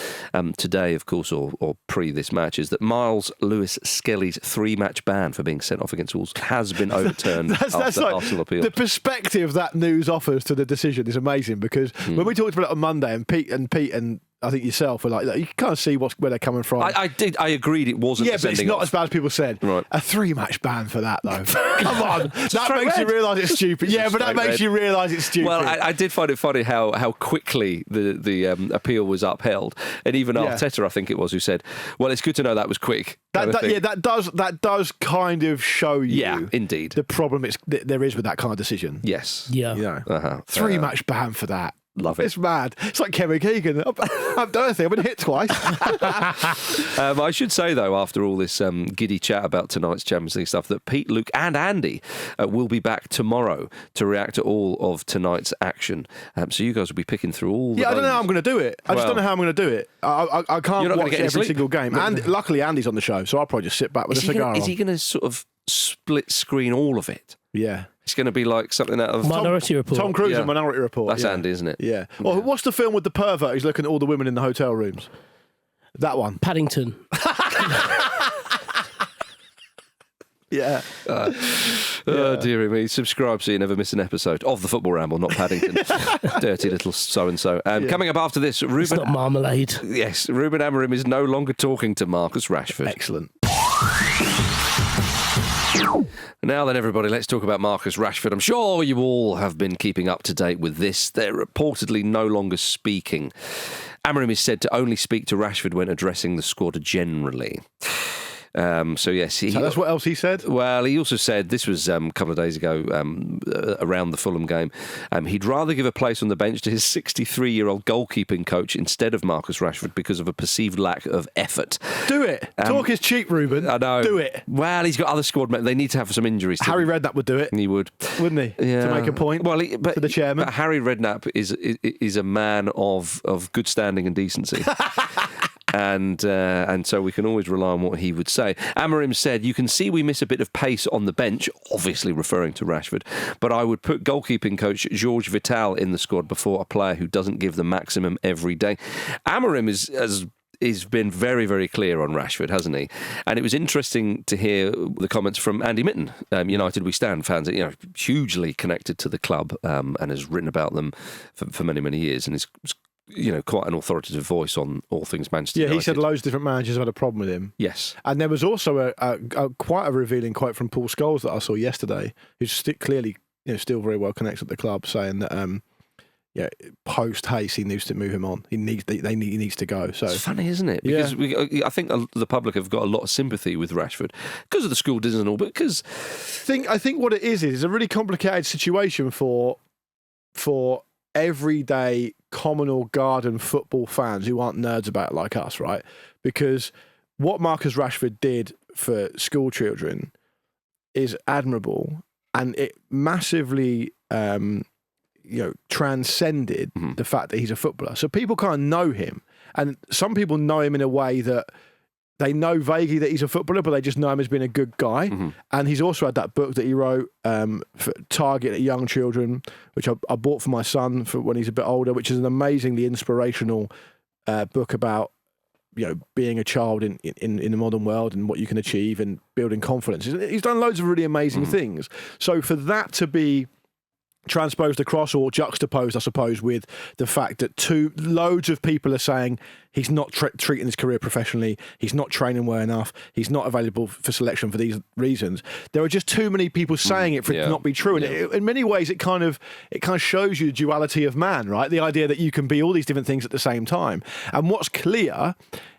today, of course, or pre this match, is that Miles Lewis Skelly's 3-match ban for being sent off against Wolves has been overturned after Arsenal appeal. The perspective that news offers to the decision is amazing, because when we talked about it on Monday, and Pete and I think yourself were like, you can kind of see where they're coming from. I agreed it wasn't. Yeah, but it's not as bad as people said. Right. A 3-match ban for that, though. Come on, that makes you realise it's stupid. Yeah, but that makes you realise it's stupid. Well, I did find it funny how quickly the appeal was upheld, and even Arteta, I think it was, who said, "Well, it's good to know that was quick." That does kind of show you. Yeah, indeed. The problem there is with that kind of decision. Yes. Yeah. You know, 3-match ban for that. Love it. It's mad. It's like Kerry Keegan. I've done anything. I've been hit twice. I should say, though, after all this giddy chat about tonight's Champions League stuff, that Pete, Luke and Andy will be back tomorrow to react to all of tonight's action. So you guys will be picking through all the I don't know how I'm going to do it. I just don't know how I'm going to do it. I can't watch every single game. And luckily, Andy's on the show, so I'll probably just sit back with a cigar on. Is he going to sort of split screen all of it? Yeah. It's going to be like something out of Minority Report. Tom Cruise in Minority Report. That's Andy, isn't it? Yeah. Well, what's the film with the pervert? He's looking at all the women in the hotel rooms. That one. Paddington. Yeah. Dearie me. Subscribe so you never miss an episode of the Football Ramble, not Paddington. Dirty little so-and-so. Coming up after this, Ruben... It's not marmalade. Yes, Ruben Amorim is no longer talking to Marcus Rashford. Excellent. Now then, everybody, let's talk about Marcus Rashford. I'm sure you all have been keeping up to date with this. They're reportedly no longer speaking. Amorim is said to only speak to Rashford when addressing the squad generally. So yes, So that's what else he said? Well, he also said, this was a couple of days ago, around the Fulham game, he'd rather give a place on the bench to his 63-year-old goalkeeping coach instead of Marcus Rashford because of a perceived lack of effort. Do it. Talk is cheap, Ruben. I know. Do it. Well, he's got other squad mates. They need to have some injuries. Harry Redknapp would do it. He would. Wouldn't he? Yeah. To make a point to the chairman. But Harry Redknapp is a man of good standing and decency. And so we can always rely on what he would say. Amorim said, you can see we miss a bit of pace on the bench, obviously referring to Rashford, but I would put goalkeeping coach George Vital in the squad before a player who doesn't give the maximum every day. Amorim has been very, very clear on Rashford, hasn't he? And it was interesting to hear the comments from Andy Mitten, United We Stand fans, hugely connected to the club and has written about them for many, many years, and is quite an authoritative voice on all things Manchester United. Yeah, he said loads of different managers have had a problem with him. Yes. And there was also a quite a revealing quote from Paul Scholes that I saw yesterday, who's clearly still very well connected at the club, saying that post Hayes he needs to move him on. He needs to go. So it's funny, isn't it? Because I think the public have got a lot of sympathy with Rashford because of the school discipline and all, but because I think what it is a really complicated situation for everyday communal garden football fans who aren't nerds about it like us, right? Because what Marcus Rashford did for school children is admirable, and it massively transcended the fact that he's a footballer. So people kind of know him, and some people know him in a way that they know vaguely that he's a footballer, but they just know him as being a good guy. Mm-hmm. And he's also had that book that he wrote for Target at young children, which I bought for my son for when he's a bit older, which is an amazingly inspirational book about being a child in the modern world and what you can achieve and building confidence. He's done loads of really amazing things. So for that to be transposed across or juxtaposed, I suppose, with the fact that loads of people are saying he's not treating his career professionally, he's not training well enough, he's not available for selection for these reasons. There are just too many people saying it for it to not be true. And in many ways, it kind of shows you the duality of man, right? The idea that you can be all these different things at the same time. And what's clear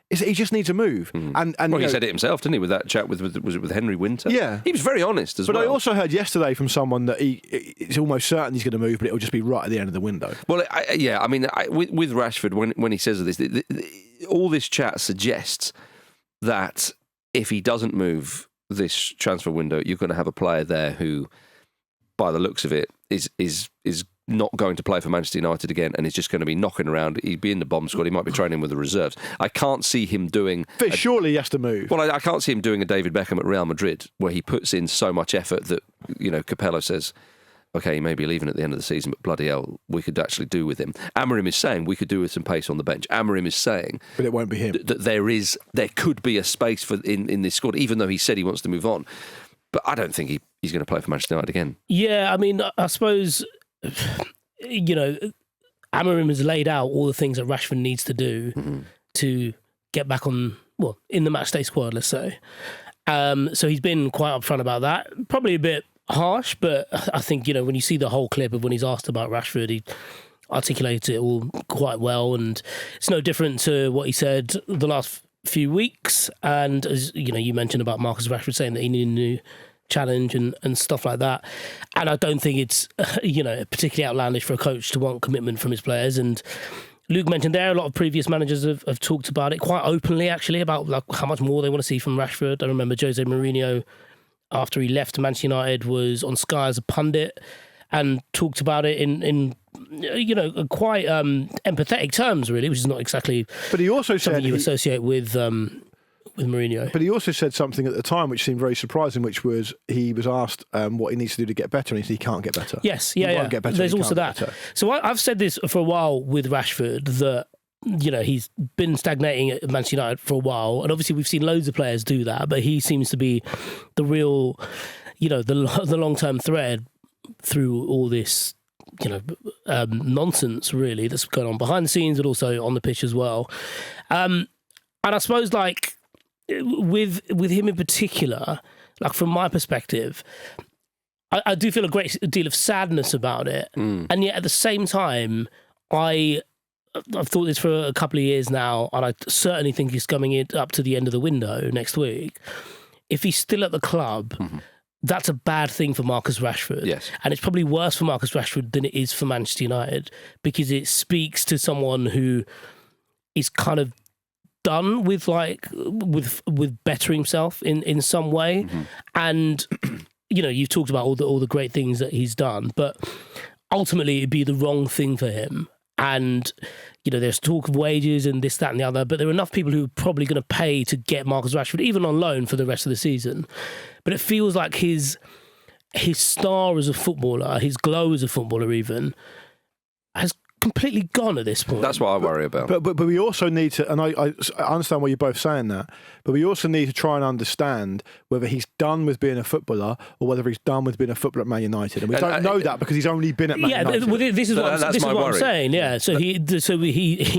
is that he just needs to move. And he said it himself, didn't he, with that chat was it with Henry Winter? Yeah. He was very honest as well. But I also heard yesterday from someone that it's almost certain he's going to move, but it'll just be right at the end of the window. Well, with Rashford, when he says this, all this chat suggests that if he doesn't move this transfer window, you're going to have a player there who, by the looks of it, is not going to play for Manchester United again and is just going to be knocking around. He'd be in the bomb squad. He might be training with the reserves. I can't see him doing... Fish, surely he has to move. Well, I can't see him doing a David Beckham at Real Madrid where he puts in so much effort that, Capello says, OK, he may be leaving at the end of the season, but bloody hell, we could actually do with him. Amorim is saying we could do with some pace on the bench. Amorim is saying... But it won't be him. That there could be a space in this squad, even though he said he wants to move on. But I don't think he's going to play for Manchester United again. Yeah, I mean, I suppose... Amorim has laid out all the things that Rashford needs to do to get back on, in the matchday squad, let's say. So he's been quite upfront about that. Probably a bit harsh, but I think, when you see the whole clip of when he's asked about Rashford, he articulates it all quite well, and it's no different to what he said the last few weeks. And as you mentioned about Marcus Rashford saying that he needed a new challenge and stuff like that. And I don't think it's, particularly outlandish for a coach to want commitment from his players. And Luke mentioned there, a lot of previous managers have talked about it quite openly, actually, about how much more they want to see from Rashford. I remember Jose Mourinho, after he left Manchester United, was on Sky as a pundit and talked about it in quite empathetic terms, really, which is not exactly but he also something said you associate with Mourinho. But he also said something at the time which seemed very surprising, which was he was asked what he needs to do to get better, and he said he can't get better. Yes, he won't get better. There's also that. So I've said this for a while with Rashford, that he's been stagnating at Manchester United for a while, and obviously we've seen loads of players do that, but he seems to be the real, the long-term thread through all this, nonsense really that's going on behind the scenes, but also on the pitch as well. And I suppose with him in particular, from my perspective, I do feel a great deal of sadness about it, and yet at the same time, I I've thought this for a couple of years now, and I certainly think he's coming up to the end of the window next week. If he's still at the club, that's a bad thing for Marcus Rashford. Yes. And it's probably worse for Marcus Rashford than it is for Manchester United, because it speaks to someone who is kind of done with with bettering himself in some way. And you've talked about all the great things that he's done, but ultimately it'd be the wrong thing for him. And there's talk of wages and this, that and the other, but there are enough people who are probably going to pay to get Marcus Rashford even on loan for the rest of the season. But it feels like his star as a footballer, his glow as a footballer even, has completely gone at this point. That's what I worry about. But we also need to, and I understand why you're both saying that, but we also need to try and understand whether he's done with being a footballer or whether he's done with being a footballer at Man United. And we don't know that because he's only been at Man United. Well, this is what I'm saying. Yeah, so he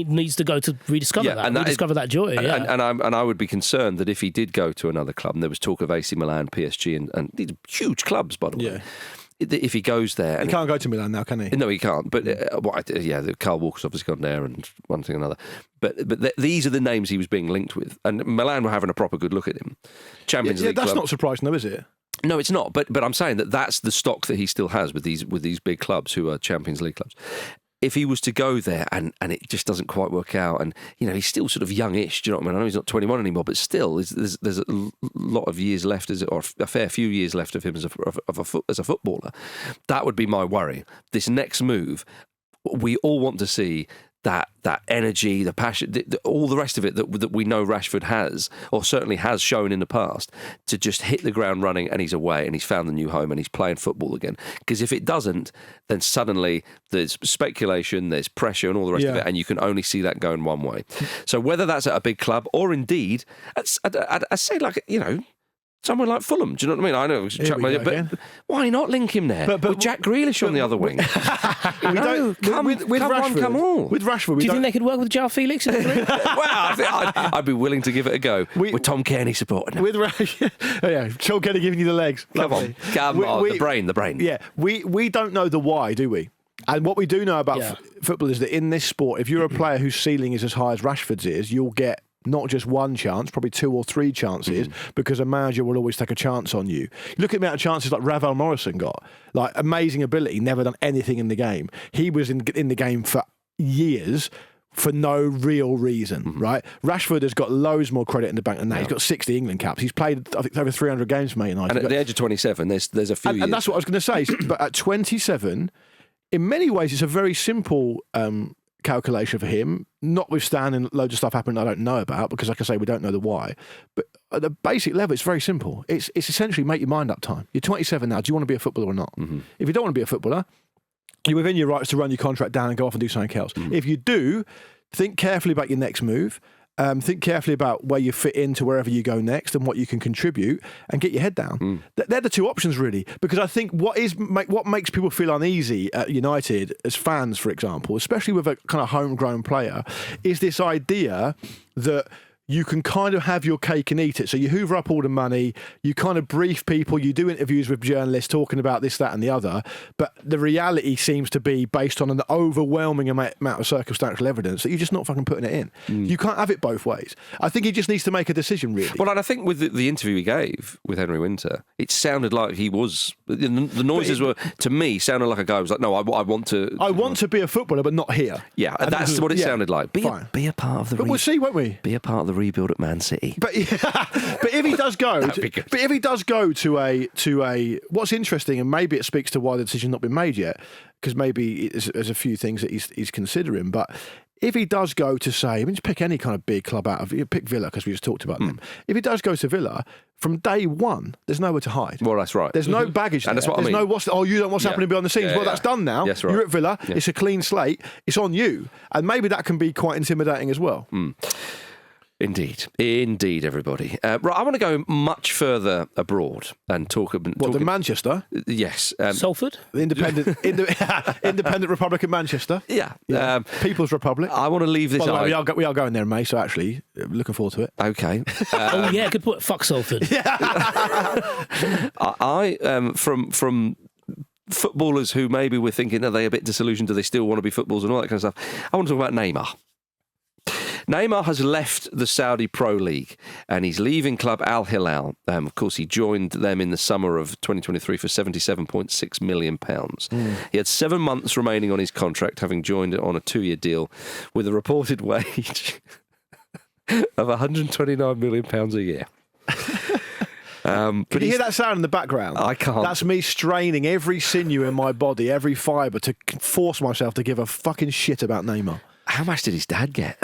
needs to go to rediscover that joy. And I would be concerned that if he did go to another club, and there was talk of AC Milan, PSG, and these are huge clubs, by the way. Yeah. If he goes there... He can't go to Milan now, can he? No, he can't. But, Carl Walker's obviously gone there and one thing or another. But these are the names he was being linked with. And Milan were having a proper good look at him. Champions League that's club. Not surprising though, is it? No, it's not. But I'm saying that's the stock that he still has with these big clubs who are Champions League clubs. If he was to go there and it just doesn't quite work out, and he's still sort of youngish, do you know what I mean? I know he's not 21 anymore, but still, there's a lot of years left, or a fair few years left of him as a footballer. That would be my worry. This next move, we all want to see that energy, the passion, all the rest of it that we know Rashford has, or certainly has shown in the past, to just hit the ground running, and he's away and he's found a new home and he's playing football again. Because if it doesn't, then suddenly there's speculation, there's pressure and all the rest of it, and you can only see that going one way. So whether that's at a big club or indeed, I'd say somewhere like Fulham, do you know what I mean? I know, but why not link him there? But with Jack Grealish on the other wing. Come all. With Rashford, do you think they could work with João Felix? Well, I'd be willing to give it a go. With Tom Kearney supporting him. With Tom Kearney giving you the legs. Come on, the brain. Yeah, we don't know the why, do we? And what we do know about football is that in this sport, if you're a player whose ceiling is as high as Rashford's is, you'll get not just one chance, probably 2 or 3 chances, because a manager will always take a chance on you. Look at the amount of chances like Ravel Morrison got. Like, amazing ability, never done anything in the game. He was in the game for years for no real reason, right? Rashford has got loads more credit in the bank than that. Yeah. He's got 60 England caps. He's played, I think, over 300 games for Man United. And at the age of 27, there's a few years. And that's what I was going to say. But at 27, in many ways, it's a very simple calculation for him, notwithstanding loads of stuff happening I don't know about, because like I say, we don't know the why. But at the basic level, it's very simple. It's essentially make your mind up time. You're 27 now. Do you want to be a footballer or not? If you don't want to be a footballer, you're within your rights to run your contract down and go off and do something else. If you do, think carefully about your next move. Think carefully about where you fit into wherever you go next and what you can contribute, and get your head down. They're the two options, really, because I think what makes people feel uneasy at United as fans, for example, especially with a kind of homegrown player, is this idea that you can kind of have your cake and eat it. So you hoover up all the money, you kind of brief people, you do interviews with journalists talking about this, that and the other, but the reality seems to be based on an overwhelming amount of circumstantial evidence that you're just not fucking putting it in. You can't have it both ways. I think he just needs to make a decision, really. Well, and I think with the interview he gave with Henry Winter, it sounded like he was... The noises were, to me, sounded like a guy who was like, no, I want to... I want to be a footballer, but not here. Yeah, and that's what it sounded like. Be a part of the... But we'll see, won't we? Be a part of the rebuild at Man City. But if he does go, to a, what's interesting, and maybe it speaks to why the decision's not been made yet, because maybe there's a few things that he's considering. But if he does go to, say, just pick any kind of big club out of, pick Villa, because we just talked about them. If he does go to Villa, from day one, there's nowhere to hide. Well, that's right. There's no baggage there. And that's what I mean. There's no you don't know what's happening behind the scenes. That's done now. Yes, right. You're at Villa. Yeah. It's a clean slate. It's on you. And maybe that can be quite intimidating as well. Indeed, everybody. Right, I want to go much further abroad and talk about... What, to Manchester? Yes. Salford? The independent Republic of Manchester. Yeah. People's Republic. I want to leave this... By the way, we are going there in May, so actually, looking forward to it. Okay. Oh, yeah, good point. Fuck Salford. I from footballers who maybe we're thinking, are they a bit disillusioned? Do they still want to be footballers and all that kind of stuff? I want to talk about Neymar. Neymar has left the Saudi Pro League and he's leaving club Al Hilal. Of course, he joined them in the summer of 2023 for £77.6 million. He had 7 months remaining on his contract, having joined it on a 2-year deal with a reported wage of £129 million a year. Can you hear that sound in the background? I can't. That's me straining every sinew in my body, every fibre, to force myself to give a fucking shit about Neymar. How much did his dad get?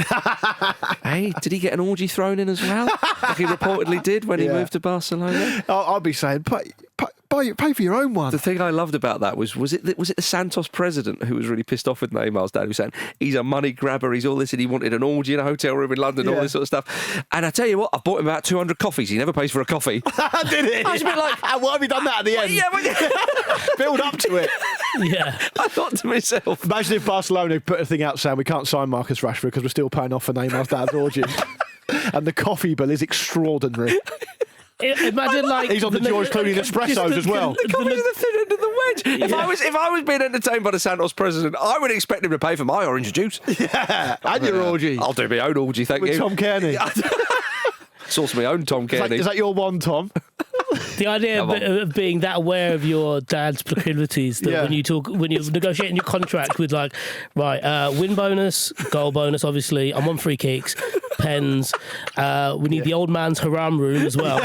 Hey, did he get an orgy thrown in as well? Like he reportedly did when he moved to Barcelona? I'll be saying, pay for your own one. The thing I loved about that was it the Santos president who was really pissed off with Neymar's dad, who was saying he's a money grabber, he's all this, and he wanted an orgy in a hotel room in London, all this sort of stuff. And I tell you what, I bought him about 200 coffees. He never pays for a coffee. Did he? I was a bit like, why have you done that at the end? Build up to it. Yeah. I thought to myself, imagine if Barcelona put a thing out saying we can't sign Marcus Rashford because we're still paying off for Neymar's dad's orgy. And the coffee bill is extraordinary. Imagine like he's on the George Clooney Nespressos as well. the coffee's the thin end of the wedge. If I was being entertained by the Santos president, I would expect him to pay for my orange juice. Yeah, and your orgy. I'll do my own orgy, thank With you. Tom Kearney. Source my own Tom Kearney. Is that your one, Tom? The idea of being that aware of your dad's proclivities that when you're negotiating your contract with like, right, win bonus, goal bonus, obviously, I'm on free kicks, pens, we need the old man's haram room as well.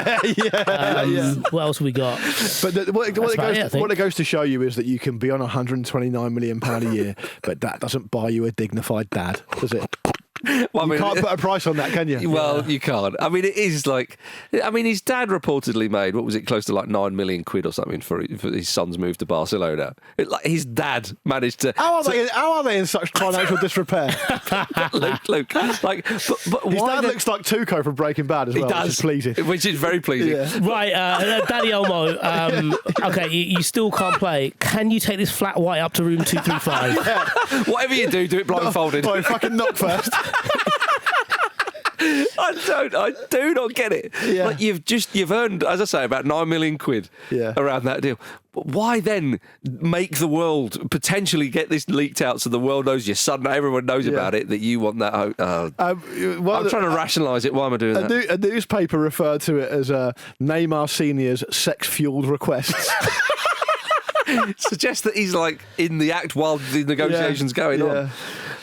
What else have we got? But what it goes to show you is that you can be on £129 million a year, but that doesn't buy you a dignified dad, does it? Well, you can't put a price on that, can you? Well, you can't. I mean, it is like... I mean, his dad reportedly made, what was it, close to like 9 million quid or something for his son's move to Barcelona. His dad managed to... How are they in such financial disrepair? Luke, like... But his dad looks like Tuco from Breaking Bad as well, he does, which is pleasing. Which is very pleasing. Yeah. Right, Daddy Elmo, okay, you still can't play. Can you take this flat white up to room 235? Whatever you do it blindfolded. Oh, fucking knock first. I do not get it. Yeah. Like you've earned, as I say, about 9 million quid around that deal. But why then make the world potentially get this leaked out so the world knows your son, everyone knows about it, that you want that? I'm trying to rationalise it. Why am I doing that? A newspaper referred to it as Neymar Senior's sex-fueled requests. Suggests that he's like in the act while the negotiations going on.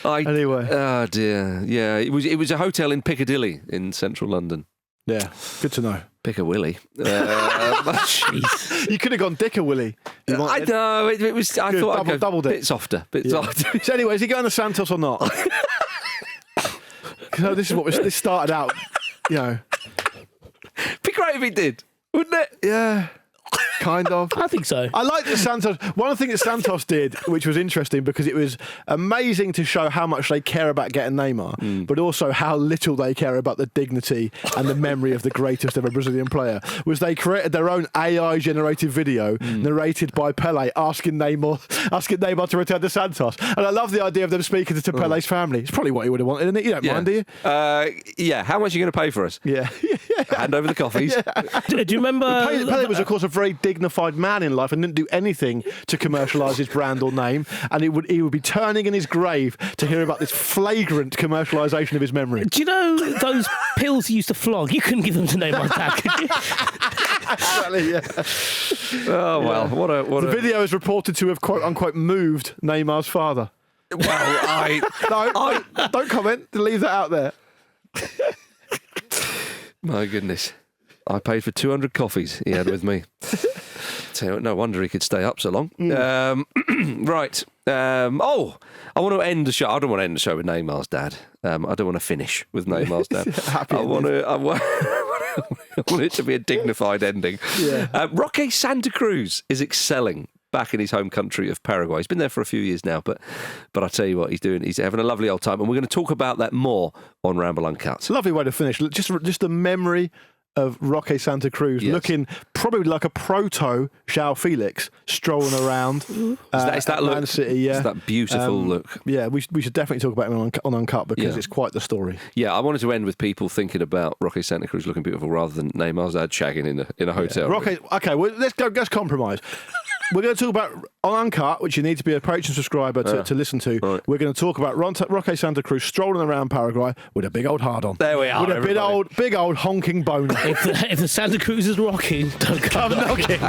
Anyway. Oh dear. Yeah, it was a hotel in Piccadilly in central London. Yeah, good to know. Piccawilly. You could have gone Dickawilly. I know. It was. I thought I'd go doubled it. Bit softer. Softer. So anyway, is he going to Santos or not? So this started out, Be great if he did, wouldn't it? Yeah. Kind of. I think so. I like that Santos. One of the things that Santos did, which was interesting because it was amazing to show how much they care about getting Neymar, but also how little they care about the dignity and the memory of the greatest ever Brazilian player, was they created their own AI-generated video narrated by Pele asking Neymar to return to Santos. And I love the idea of them speaking to Pele's family. It's probably what he would have wanted, isn't it? You don't mind, do you? Yeah. How much are you going to pay for us? Yeah. Hand over the coffees. Do you remember? Pele was, of course, a very dignified man in life and didn't do anything to commercialise his brand or name, and he would be turning in his grave to hear about this flagrant commercialisation of his memory. Do you know those pills he used to flog? You couldn't give them to Neymar's dad, could you? Exactly, yeah. Oh well, what the a video is reported to have quote unquote moved Neymar's father. Well, don't comment. Leave that out there. My goodness. I paid for 200 coffees he had with me. Tell you what, no wonder he could stay up so long. Right. I want to end the show. I don't want to end the show with Neymar's dad. I don't want to finish with Neymar's dad. I want it to be a dignified ending. Yeah. Roque Santa Cruz is excelling back in his home country of Paraguay. He's been there for a few years now, but I tell you what he's doing. He's having a lovely old time, and we're going to talk about that more on Ramble Uncut. It's a lovely way to finish. Just the memory of Roque Santa Cruz looking probably like a proto João Felix strolling around. It's that look. Man City, It's that beautiful look. Yeah, we should definitely talk about him on Uncut because it's quite the story. Yeah, I wanted to end with people thinking about Roque Santa Cruz looking beautiful rather than Neymar's dad shagging in a hotel. Roque, okay, well, let's compromise. we're going to talk about on Uncut, which you need to be a Patreon subscriber to listen to. Right. We're going to talk about Roque Santa Cruz strolling around Paraguay with a big old hard on. There we are. With a big old honking boner. If the Santa Cruz is rocking, don't come knocking.